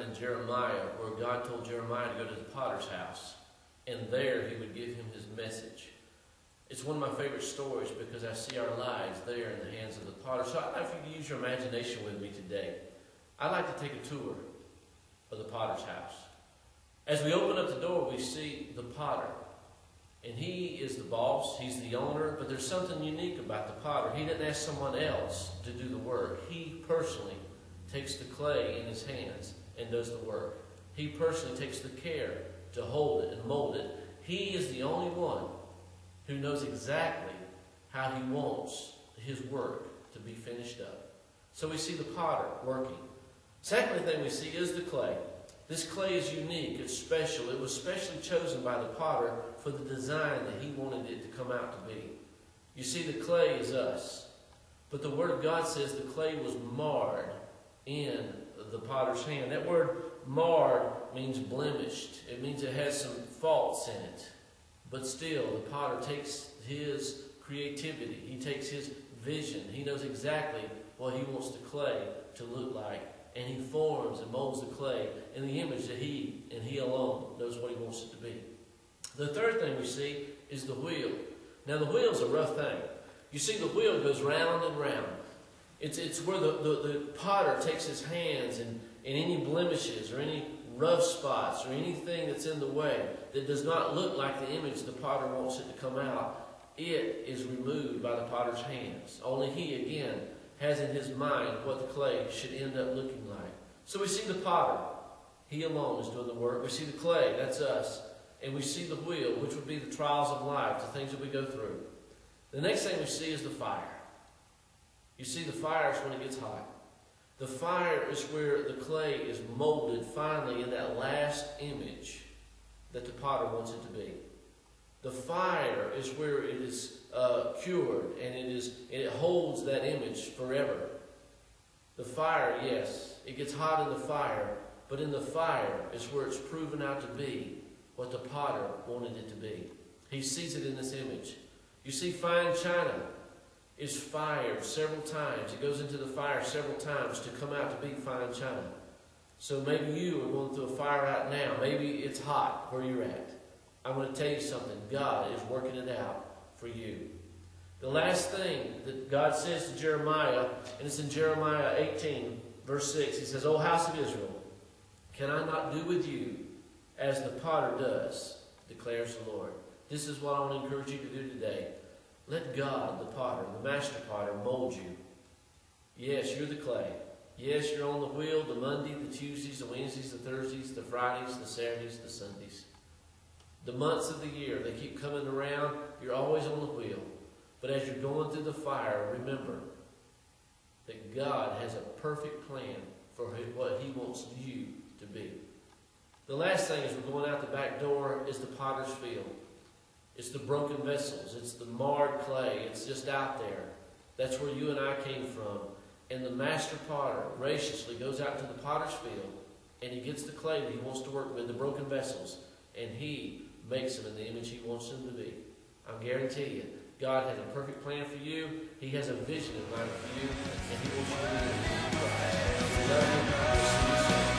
found in Jeremiah where God told Jeremiah to go to the potter's house, and there he would give him his message. It's one of my favorite stories because I see our lives there in the hands of the potter. So I'd like for you to use your imagination with me today. I'd like to take a tour of the potter's house. As we open up the door, we see the potter. And he is the boss, he's the owner, but there's something unique about the potter. He didn't ask someone else to do the work. He personally takes the clay in his hands and does the work. He personally takes the care to hold it and mold it. He is the only one who knows exactly how he wants his work to be finished up. So we see the potter working. Second thing we see is the clay. This clay is unique, it's special. It was specially chosen by the potter for the design that he wanted it to come out to be. You see, the clay is us. But the Word of God says the clay was marred in the potter's hand. That word marred means blemished. It means it has some faults in it. But still, the potter takes his creativity. He takes his vision. He knows exactly what he wants the clay to look like. And he forms and molds the clay in the image that he and he alone knows what he wants it to be. The third thing we see is the wheel. Now the wheel is a rough thing. You see, the wheel goes round and round. It's where the potter takes his hands and any blemishes or any rough spots or anything that's in the way that does not look like the image the potter wants it to come out, it is removed by the potter's hands. Only he, again, has in his mind what the clay should end up looking like. So we see the potter. He alone is doing the work. We see the clay, that's us. And we see the wheel, which would be the trials of life, the things that we go through. The next thing we see is the fire. You see, the fire is when it gets hot. The fire is where the clay is molded finally in that last image that the potter wants it to be. The fire is where it is cured, and it holds that image forever. The fire, yes, it gets hot in the fire, but in the fire is where it's proven out to be what the potter wanted it to be. He sees it in this image. You see, fine china is fired several times. It goes into the fire several times to come out to be fine china. So maybe you are going through a fire right now. Maybe it's hot where you're at. I want to tell you something. God is working it out for you. The last thing that God says to Jeremiah, and it's in Jeremiah 18, verse 6, he says, "O house of Israel, can I not do with you as the potter does, declares the Lord." This is what I want to encourage you to do today. Let God, the potter, the master potter, mold you. Yes, you're the clay. Yes, you're on the wheel, the Monday, the Tuesdays, the Wednesdays, the Thursdays, the Fridays, the Saturdays, the Sundays. The months of the year, they keep coming around. You're always on the wheel. But as you're going through the fire, remember that God has a perfect plan for what he wants you to be. The last thing as we're going out the back door is the potter's field. It's the broken vessels. It's the marred clay. It's just out there. That's where you and I came from. And the master potter graciously goes out to the potter's field and he gets the clay that he wants to work with, the broken vessels, and he makes them in the image he wants them to be. I guarantee you, God has a perfect plan for you. He has a vision in mind for you, and he wants you to be in Christ. We love you. We'll see you soon.